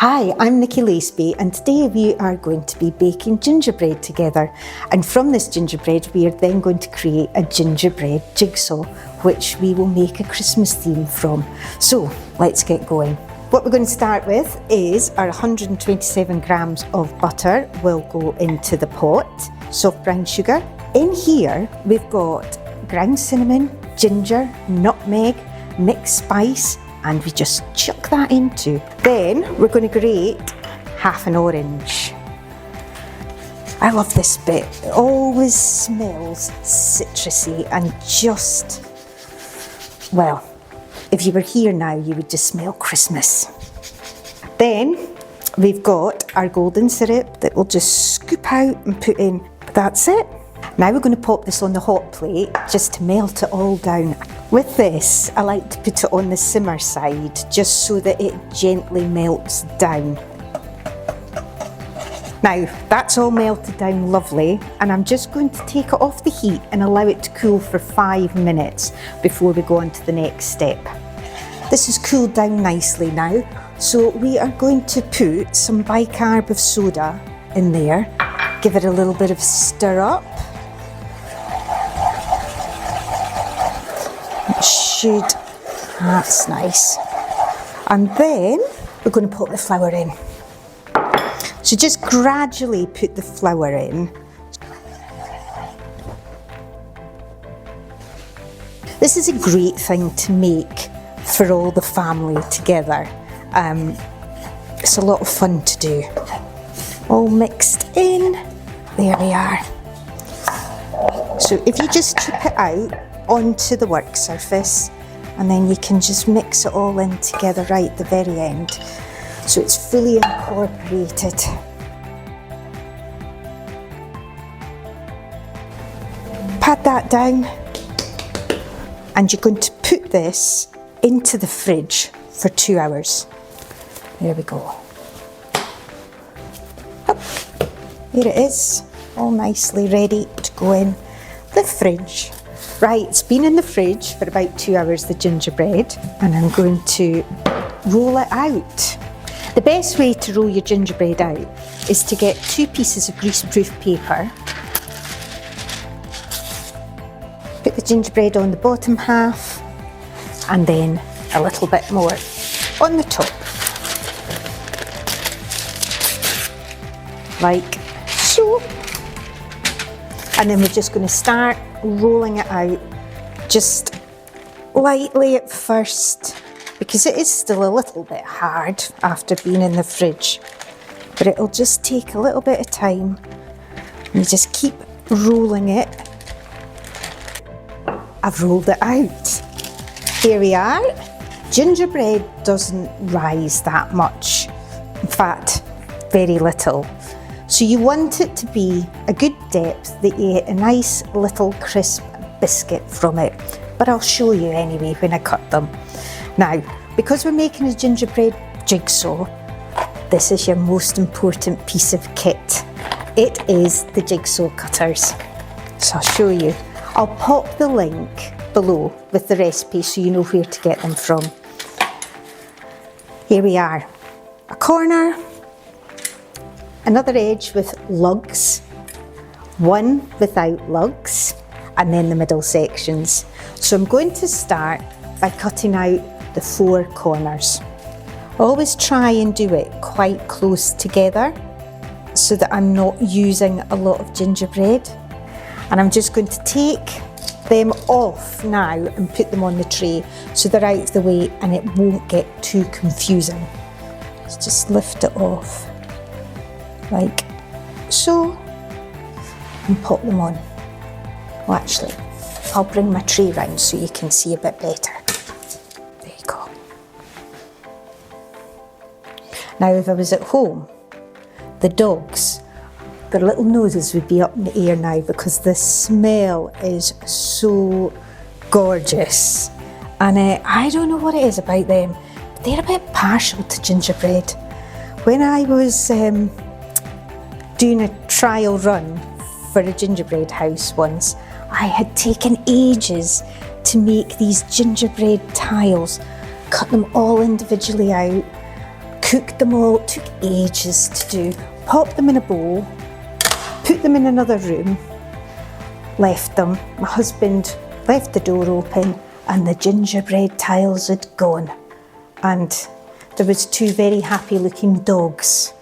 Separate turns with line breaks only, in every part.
Hi, I'm Nicky Laceby and today we are going to be baking gingerbread together, and from this gingerbread we are then going to create a gingerbread jigsaw which we will make a Christmas theme from. So let's get going. What we're going to start with is our 127 grams of butter will go into the pot, soft brown sugar. In here we've got ground cinnamon, ginger, nutmeg, mixed spice, and we just chuck that into. Then we're going to grate half an orange. I love this bit. It always smells citrusy and just, well, if you were here now, you would just smell Christmas. Then we've got our golden syrup that we'll just scoop out and put in. That's it. Now we're going to pop this on the hot plate just to melt it all down. With this, I like to put it on the simmer side just so that it gently melts down. Now that's all melted down lovely, and I'm just going to take it off the heat and allow it to cool for 5 minutes before we go on to the next step. This has cooled down nicely now, so we are going to put some bicarb of soda in there, give it a little bit of stir up. That's nice. And then we're going to put the flour in. So just gradually put the flour in. This is a great thing to make for all the family together. It's a lot of fun to do. All mixed in. There we are. So if you just chip it out onto the work surface, and then you can just mix it all in together right at the very end, so it's fully incorporated. Pat that down, and you're going to put this into the fridge for 2 hours. There we go. Here it is, all nicely ready to go in the fridge. Right, it's been in the fridge for about 2 hours, the gingerbread, and I'm going to roll it out. The best way to roll your gingerbread out is to get 2 pieces of greaseproof paper, put the gingerbread on the bottom half, and then a little bit more on the top, like so. And then we're just going to start rolling it out just lightly at first, because it is still a little bit hard after being in the fridge, but it'll just take a little bit of time, and you just keep rolling it. I've rolled it out. Here we are. Gingerbread doesn't rise that much, in fact very little. So you want it to be a good depth that you get a nice little crisp biscuit from it. But I'll show you anyway when I cut them. Now, because we're making a gingerbread jigsaw, this is your most important piece of kit. It is the jigsaw cutters. So I'll show you. I'll pop the link below with the recipe so you know where to get them from. Here we are. A corner, another edge with lugs, one without lugs, and then the middle sections. So I'm going to start by cutting out the 4 corners. Always try and do it quite close together so that I'm not using a lot of gingerbread. And I'm just going to take them off now and put them on the tray so they're out of the way and it won't get too confusing. Let's just lift it off like so, and pop them on. Well, actually, I'll bring my tray round so you can see a bit better. There you go. Now, if I was at home, the dogs, their little noses would be up in the air now because the smell is so gorgeous. And I don't know what it is about them, but they're a bit partial to gingerbread. When I was doing a trial run for a gingerbread house once, I had taken ages to make these gingerbread tiles, cut them all individually out, cooked them all, it took ages to do. Popped them in a bowl, put them in another room, left them. My husband left the door open and the gingerbread tiles had gone. And there was 2 very happy looking dogs.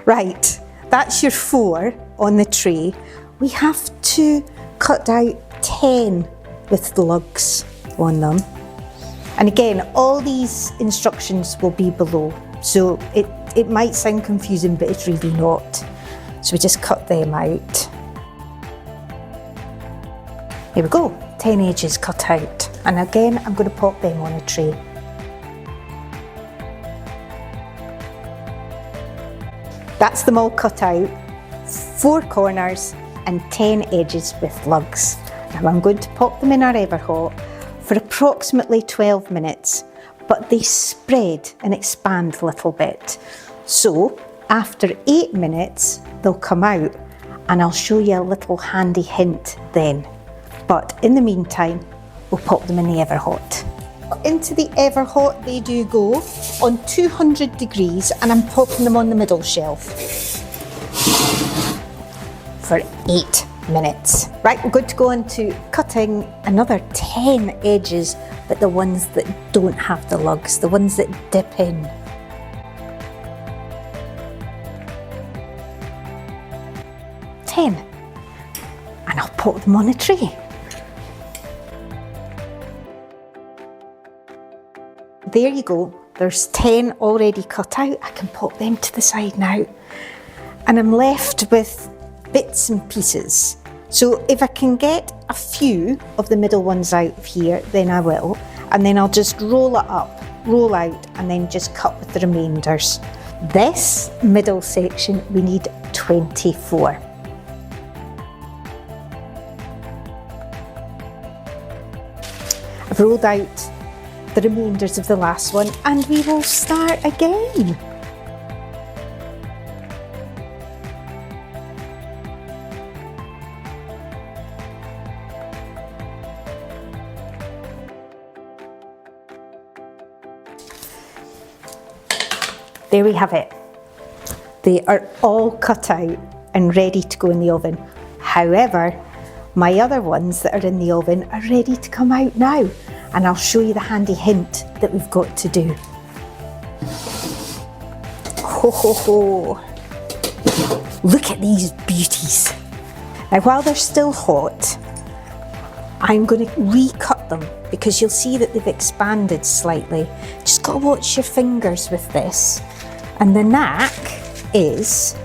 Right, that's your 4 on the tray. We have to cut out 10 with the lugs on them. And again, all these instructions will be below. So it might sound confusing, but it's really not. So we just cut them out. Here we go, 10 edges cut out. And again, I'm going to pop them on a tray. That's them all cut out, 4 corners and 10 edges with lugs. Now I'm going to pop them in our Everhot for approximately 12 minutes, but they spread and expand a little bit. So after 8 minutes, they'll come out and I'll show you a little handy hint then. But in the meantime, we'll pop them in the Everhot. Into the Everhot they do go on 200 degrees and I'm popping them on the middle shelf for 8 minutes. Right, we're going to go on to cutting another 10 edges, but the ones that don't have the lugs, the ones that dip in. And I'll pop them on a tray. There you go, there's 10 already cut out. I can pop them to the side now. And I'm left with bits and pieces. So if I can get a few of the middle ones out of here, then I will. And then I'll just roll it up, roll out, and then just cut with the remainders. This middle section, we need 24. I've rolled out the remainders of the last one and we will start again. There we have it. They are all cut out and ready to go in the oven. However, my other ones that are in the oven are ready to come out now, and I'll show you the handy hint that we've got to do. Ho ho ho! Look at these beauties. Now while they're still hot, I'm going to recut them because you'll see that they've expanded slightly. Just got to watch your fingers with this. And the knack is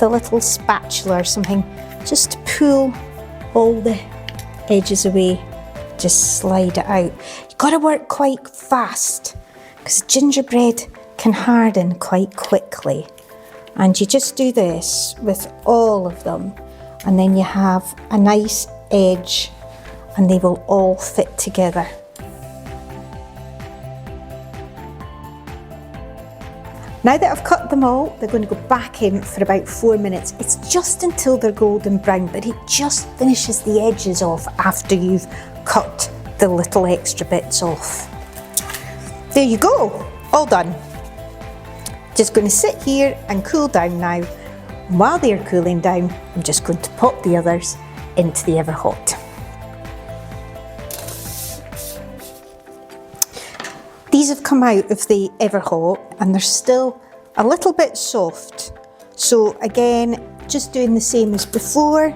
the little spatula or something, just to pull all the edges away, just slide it out. You've got to work quite fast because gingerbread can harden quite quickly. And you just do this with all of them, and then you have a nice edge and they will all fit together. Now that I've cut them all, they're going to go back in for about 4 minutes. It's just until they're golden brown, but it just finishes the edges off after you've cut the little extra bits off. There you go, all done. Just going to sit here and cool down now. While they're cooling down, I'm just going to pop the others into the Everhot. These have come out of the Everhot and they're still a little bit soft. So again, just doing the same as before,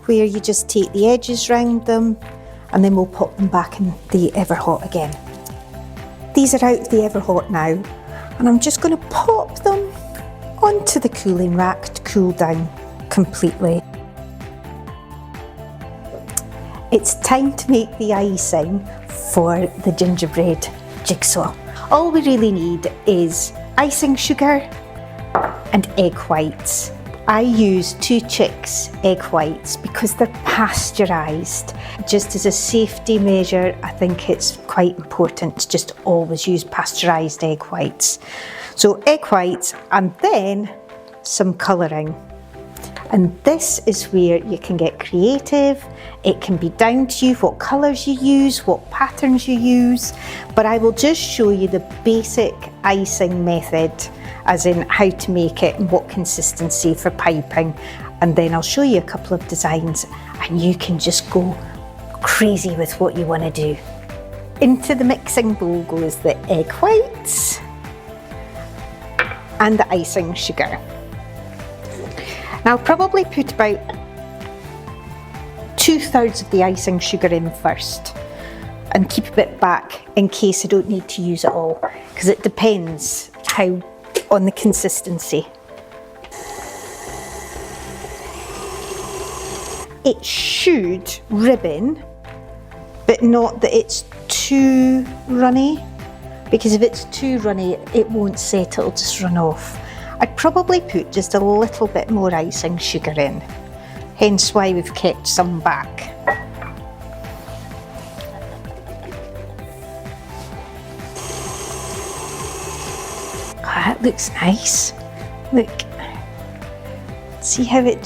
where you just take the edges round them and then we'll pop them back in the Everhot again. These are out of the Everhot now, and I'm just going to pop them onto the cooling rack to cool down completely. It's time to make the icing for the gingerbread jigsaw. All we really need is icing sugar and egg whites. I use 2 chicks egg whites because they're pasteurised. Just as a safety measure, I think it's quite important to just always use pasteurised egg whites. So egg whites and then some colouring. And this is where you can get creative. It can be down to you what colours you use, what patterns you use, but I will just show you the basic icing method, as in how to make it and what consistency for piping. And then I'll show you a couple of designs and you can just go crazy with what you want to do. Into the mixing bowl goes the egg whites and the icing sugar. Now I'll probably put about 2/3 of the icing sugar in first and keep a bit back in case I don't need to use it all, because it depends on the consistency. It should ribbon, but not that it's too runny, because if it's too runny it won't set, it'll just run off. I'd probably put just a little bit more icing sugar in, hence why we've kept some back. Oh, that looks nice. Look, see how it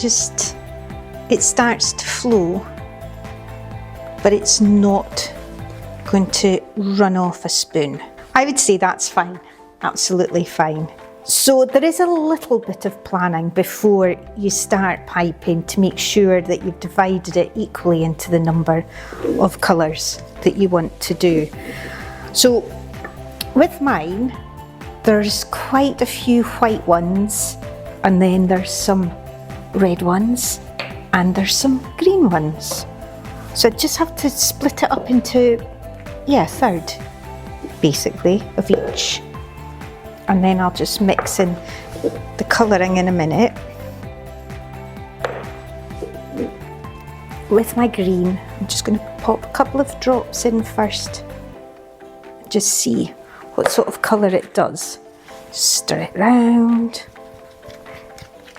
starts to flow, but it's not going to run off a spoon. I would say that's fine, absolutely fine. So there is a little bit of planning before you start piping to make sure that you've divided it equally into the number of colours that you want to do. So with mine, there's quite a few white ones, and then there's some red ones, and there's some green ones. So I just have to split it up into, a third, basically, of each. And then I'll just mix in the colouring in a minute. With my green, I'm just going to pop a couple of drops in first. Just see what sort of colour it does. Stir it round.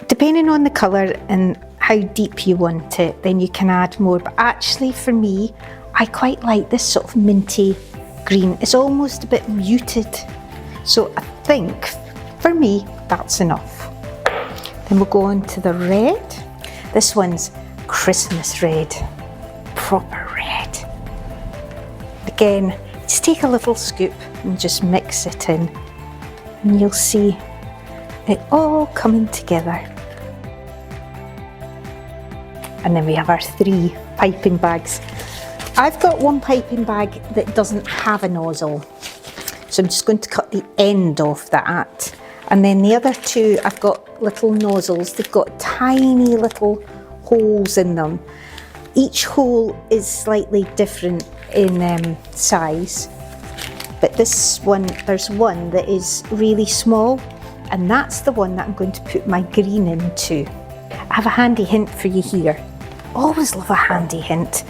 Depending on the colour and how deep you want it, then you can add more. But actually for me, I quite like this sort of minty green. It's almost a bit muted. So I think for me, that's enough. Then we'll go on to the red. This one's Christmas red, proper red. Again, just take a little scoop and just mix it in, and you'll see it all coming together. And then we have our 3 piping bags. I've got one piping bag that doesn't have a nozzle, so I'm just going to cut the end off that. And then the other 2, I've got little nozzles. They've got tiny little holes in them. Each hole is slightly different in size, but this one, there's one that is really small, and that's the one that I'm going to put my green into. I have a handy hint for you here. Always love a handy hint.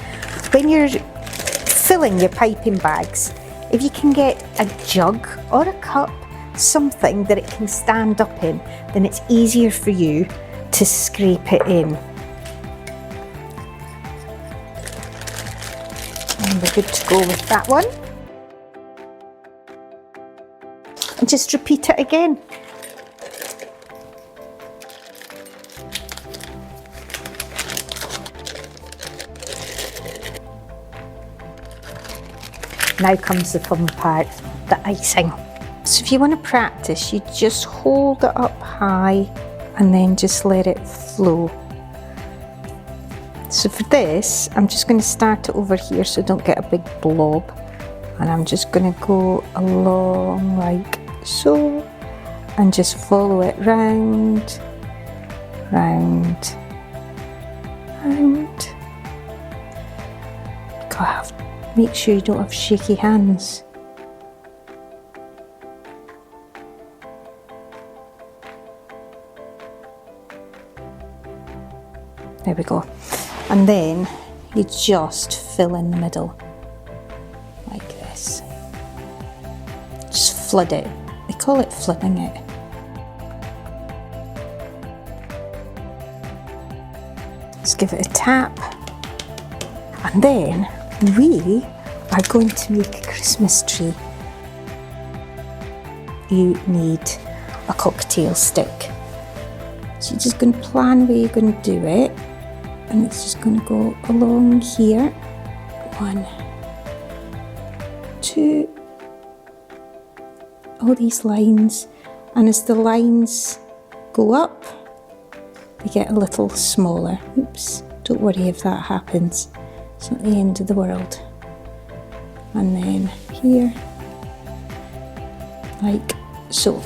When you're filling your piping bags, if you can get a jug or a cup, something that it can stand up in, then it's easier for you to scrape it in. And we're good to go with that one. And just repeat it again. Now comes the fun part, the icing. So if you want to practice, you just hold it up high and then just let it flow. So for this, I'm just going to start it over here so I don't get a big blob. And I'm just going to go along like so and just follow it round, round, round. God, make sure you don't have shaky hands. There we go. And then you just fill in the middle like this. Just flood it. They call it flooding it. Let's give it a tap. And then we are going to make a Christmas tree. You need a cocktail stick. So you're just going to plan where you're going to do it, and it's just going to go along here. 1, 2, all these lines, and as the lines go up, they get a little smaller. Oops, don't worry if that happens, it's not the end of the world. And then here, like so.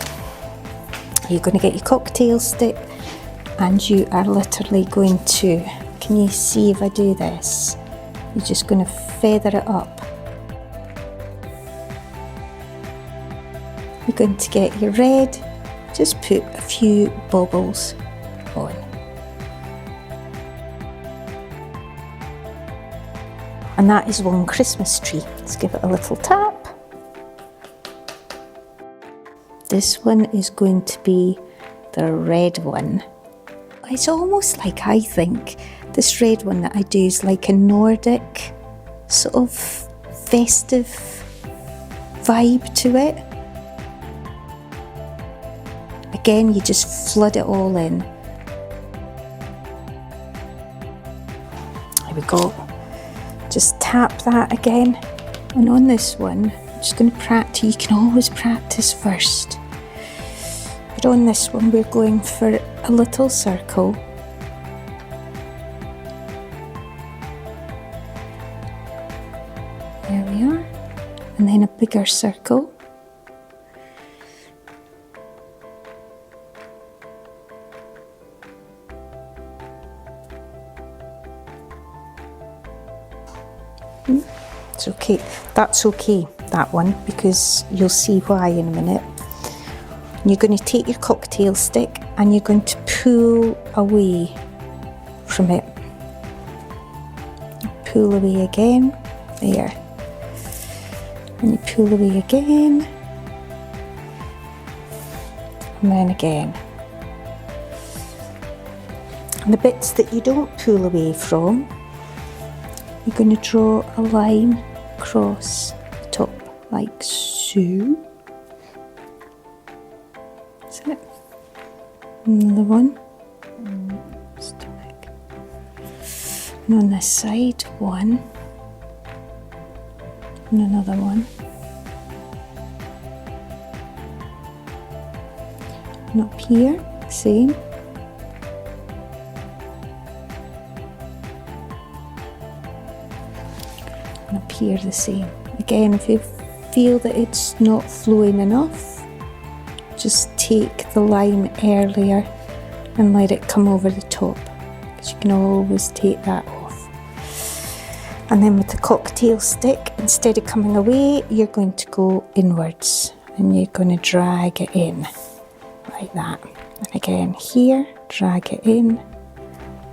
You're going to get your cocktail stick, and you are literally going to, can you see if I do this? You're just going to feather it up. You're going to get your red, just put a few baubles on. And that is one Christmas tree. Let's give it a little tap. This one is going to be the red one. It's almost like, I think, this red one that I do is like a Nordic sort of festive vibe to it. Again, you just flood it all in. There we go. Just tap that again. And on this one, I'm just going to practice. You can always practice first. But on this one, we're going for a little circle. There we are. And then a bigger circle. It's okay, that's okay, that one, because you'll see why in a minute. You're going to take your cocktail stick and you're going to pull away from it. Pull away again, there. And you pull away again. And then again. And the bits that you don't pull away from, you're going to draw a line across the top, like so. That's it. Another one. Stomach. And on this side, one. And another one. And up here, same. And up here the same. Again, if you feel that it's not flowing enough, just take the line earlier and let it come over the top, because you can always take that off. And then with the cocktail stick, instead of coming away, you're going to go inwards and you're going to drag it in like that. And again here, drag it in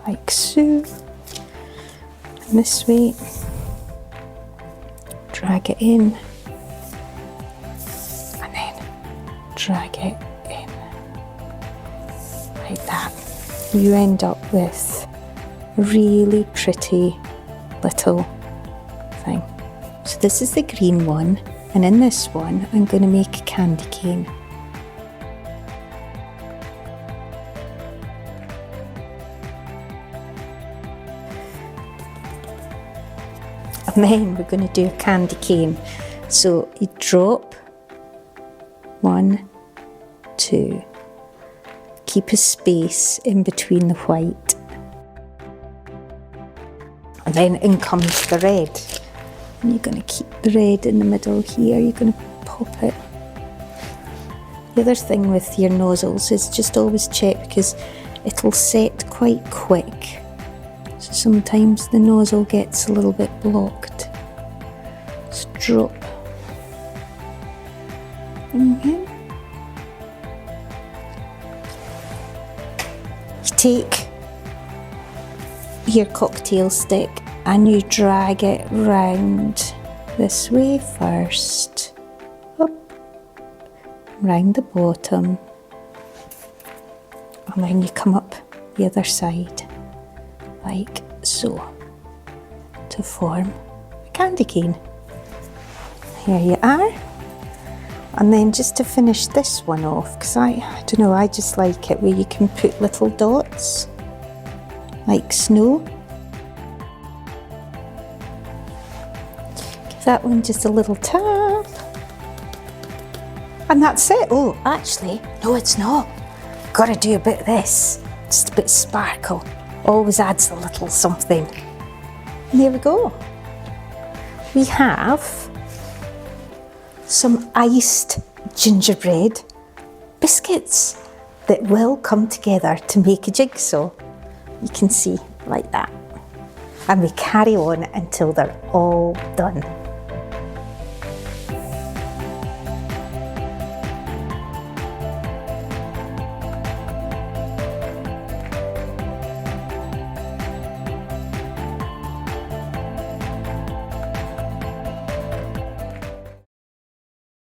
like so. And this way, drag it in, and then drag it in, like that. You end up with a really pretty little thing. So this is the green one, and in this one I'm going to make a candy cane. And then we're going to do a candy cane. So you drop 1, 2, keep a space in between the white, and then in comes the red. And you're going to keep the red in the middle here, you're going to pop it. The other thing with your nozzles is just always check, because it'll set quite quick. So sometimes the nozzle gets a little bit blocked. Just drop. Okay. You take your cocktail stick and you drag it round this way first. Up, round the bottom. And then you come up the other side, like so, to form a candy cane. Here you are. And then just to finish this one off, because I don't know, I just like it where you can put little dots, like snow. Give that one just a little tap. And that's it. Oh, actually, no, it's not. Gotta do a bit of this. Just a bit of sparkle. Always adds a little something. And there we go. We have some iced gingerbread biscuits that will come together to make a jigsaw. You can see like that. And we carry on until they're all done.